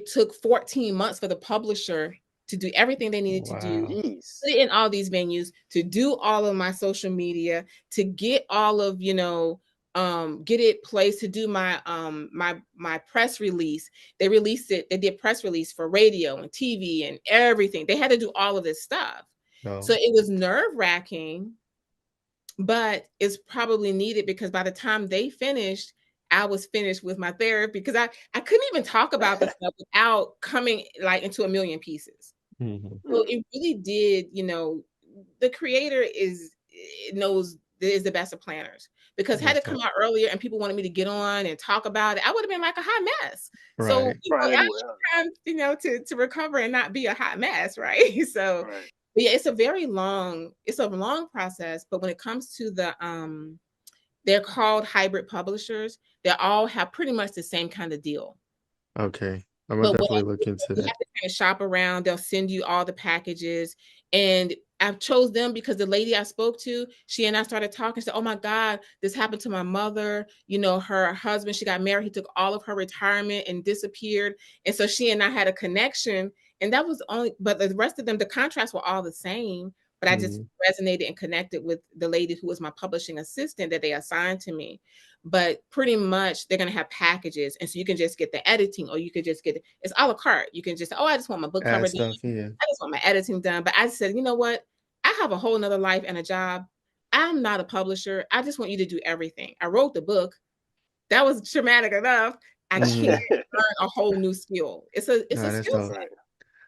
took 14 months for the publisher to do everything they needed to do, Wow. put it in all these venues, to do all of my social media, to get all of, get it placed, to do my press release. They released it, they did press release for radio and TV and everything. They had to do all of this stuff. So No. it was nerve-wracking, but it's probably needed because by the time they finished, I was finished with my therapy because I couldn't even talk about this stuff without coming like into a million pieces. Hmm. So it really did, the creator knows is the best of planners, because had That's it come dope. out earlier and people wanted me to get on and talk about it, I would have been like a hot mess. So Right. I Right. had Well, time, to recover and not be a hot mess, right? So right. but yeah, it's a long process. But when it comes to they're called hybrid publishers. They all have pretty much the same kind of deal. Okay. I'm gonna But what I definitely did look was into you that. have to kind of shop around. They'll send you all the packages. And I chose them because the lady I spoke to, she and I started talking. She said, "Oh my God, this happened to my mother. Her husband, she got married. He took all of her retirement and disappeared." And so she and I had a connection. And that was only, but the rest of them, the contracts were all the same. But I just Hmm. resonated and connected with the lady who was my publishing assistant that they assigned to me. But pretty much they're going to have packages. And so you can just get the editing, or you could just get it's a la carte. You can just, oh, I just want my book Add cover done. stuff. Yeah. I just want my editing done. But I said, you know what? I have a whole nother life and a job. I'm not a publisher. I just want you to do everything. I wrote the book. That was traumatic enough. I can't Hmm. learn a whole new skill. It's a Nah, that's skill dope. set. Right.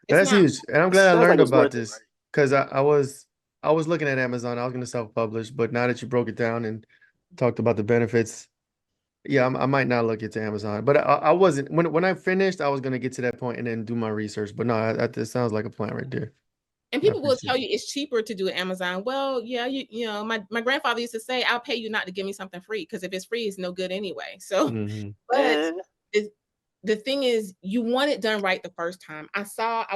It's That's not. huge, and I'm glad I Sounds like learned it was about worth it, this right? because I was looking at Amazon. I was gonna self-publish, but now that you broke it down and talked about the benefits, yeah, I might not look into Amazon. But I wasn't when I finished. I was gonna get to that point and then do my research. But no, that sounds like a plan right there. And I people will appreciate tell it. you it's cheaper to do Amazon. Well, yeah, my grandfather used to say, "I'll pay you not to give me something free, because if it's free, it's no good anyway." So, Hmm. but Eh, the, the thing is, you want it done right the first time. I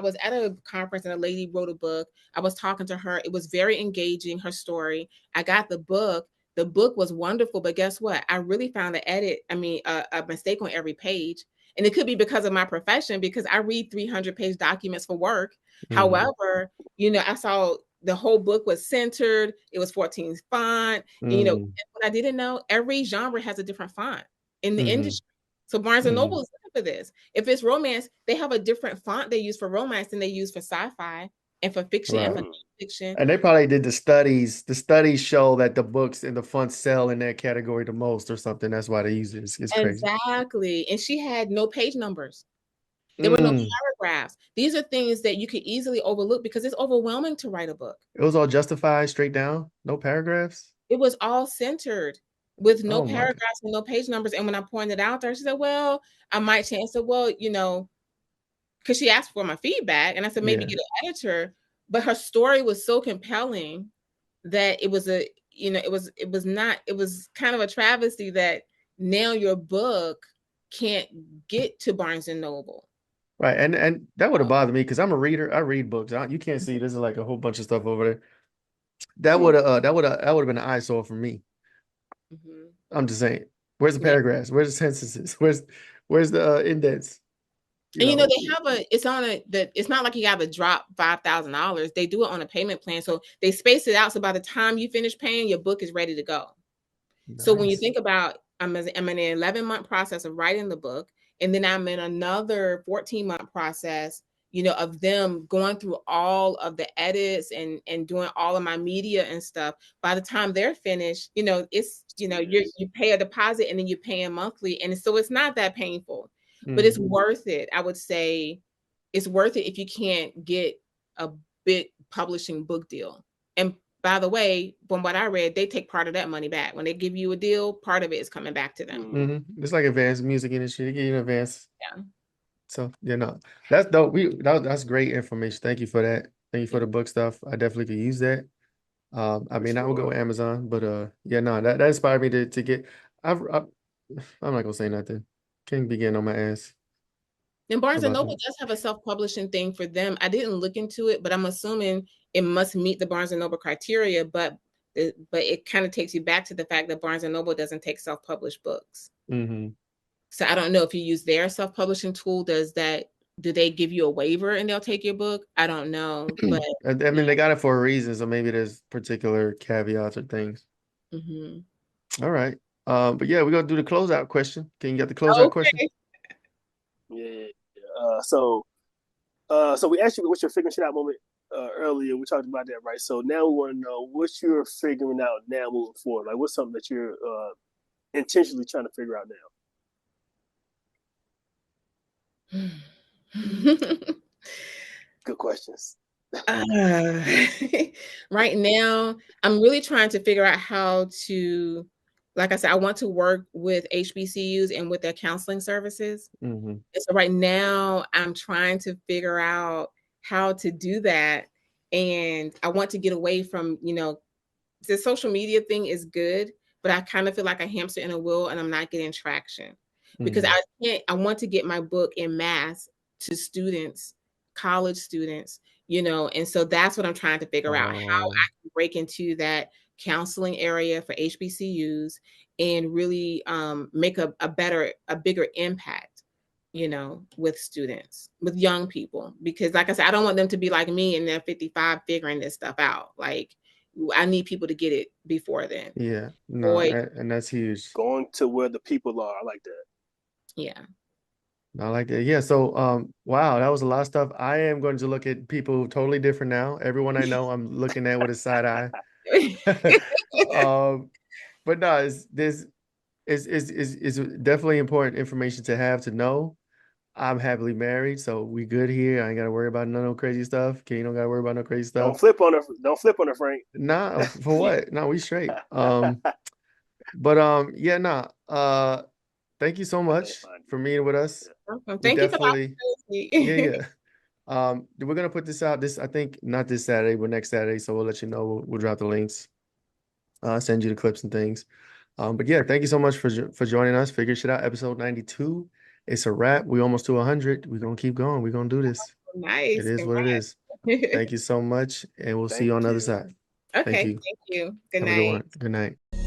was at a conference and a lady wrote a book. I was talking to her. It was very engaging, her story. I got the book. The book was wonderful, but guess what? I really found a mistake on every page. And it could be because of my profession, because I read 300-page documents for work. Hmm. However, I saw the whole book was centered. It was 14 font. And Hmm. what I didn't know, every genre has a different font in the Hmm. industry. So Barnes and Hmm. Noble is looking for this. If it's romance, they have a different font they use for romance than they use for sci-fi and for fiction and for Right. mm, nonfiction. And they probably did the studies. The studies show that the books and the fonts sell in that category the most or something. That's why they use it. It's crazy. Exactly. And she had no page numbers. There were no Mm. paragraphs. These are things that you could easily overlook because it's overwhelming to write a book. It was all justified, straight down, no paragraphs. It was all centered with no Oh my God. paragraphs and no page numbers. And when I pointed out there, she said, "Well, I might change." I said, "Well, because she asked for my feedback, and I said maybe Yeah. get an editor." But her story was so compelling that it was kind of a travesty that now your book can't get to Barnes and Noble. Right. And that would have Um, bothered me because I'm a reader. I read books. You can't see there's like a whole bunch of stuff over there. yeah. That would have been an eyesore for me. Mhm. I'm just saying. Where's the Yeah. paragraphs? Where's the sentences? Where's the indents? You And know. they have it's on it's not like you have to drop $5,000. They do it on a payment plan. So they space it out. So by the time you finish paying, your book is ready to go. So when you Nice. think about, I'm in an 11-month process of writing the book, and then I'm in another 14-month process, of them going through all of the edits and doing all of my media and stuff. By the time they're finished, it's yes. you pay a deposit and then you pay a monthly, and so it's not that painful, but it's Mm. worth it. I would say it's worth it if you can't get a big publishing book deal. And by the way, from what I read, they take part of that money back. When they give you a deal, part of it is coming back to them. Mm, Hmm. It's like advanced music industry. They give you advance. Yeah. So that's dope. That's great information. Thank you for that. Thank you for Yeah. the book stuff. I definitely could use that. I for mean, I would go sure. Amazon, but yeah, no, that inspired me to get. I'm not gonna say nothing. Can't be getting on my ass And Barnes and about Noble that. does have a self-publishing thing for them. I didn't look into it, but I'm assuming it must meet the Barnes and Noble criteria. But it kind of takes you back to the fact that Barnes and Noble doesn't take self-published books. Hmm. So I don't know if you use their self-publishing tool. Does that do they give you a waiver and they'll take your book? I don't know, but I yeah. mean, they got it for a reason, so maybe there's particular caveats or things. Hmm. All right. But yeah, we're gonna do the closeout question. Can you get the closeout question? Okay. Yeah. So we asked you what's your figuring shit out moment earlier. We talked about that, right? So now we want to know what you're figuring out now moving forward. Like, what's something that you're intentionally trying to figure out now? Good questions. Uh, right now, I'm really trying to figure out how to, like I said, I want to work with HBCUs and with their counseling services. Mm-hmm. And so right now, I'm trying to figure out how to do that. And I want to get away from, the social media thing is good, but I kind of feel like a hamster in a wheel and I'm not getting traction because Mm-hmm. I want to get my book in mass to students, college students, and so that's what I'm trying to figure out, how I can break into that counseling area for HBCUs and really make a bigger impact, with students, with young people, because like I said, I don't want them to be like me and they're 55 figuring this stuff out. Like, I need people to get it before then. Yeah, no, Boy, and that's huge. Going to where the people are. I like that. yeah. I like that. Yeah, so wow, that was a lot of stuff. I am going to look at people totally different now. Everyone I know, I'm looking at with a side eye. Um, but no, it's this is definitely important information to have to know. I'm happily married, so we good here. I ain't gotta worry about no crazy stuff. Okay, you don't gotta worry about no crazy stuff. Don't flip on her. Don't flip on her, Frank. Nah, for what? No, we straight. But yeah, nah. Thank you so I can't much find for meeting with us. You're welcome. We Thank you for definitely, the yeah, opportunity. yeah. We're gonna put this out I think not this Saturday, but next Saturday. So we'll let you know. We'll drop the links, send you the clips and things. But yeah, thank you so much for joining us. Figure shit out, episode 92. It's a wrap. We almost to 100. We're gonna keep going. We're gonna do this. It Nice. is what it Congrats. is. Thank you so much, and we'll see you Thank on the other you. side. Thank Okay, you. thank you. Good Have a good night. one. Good night.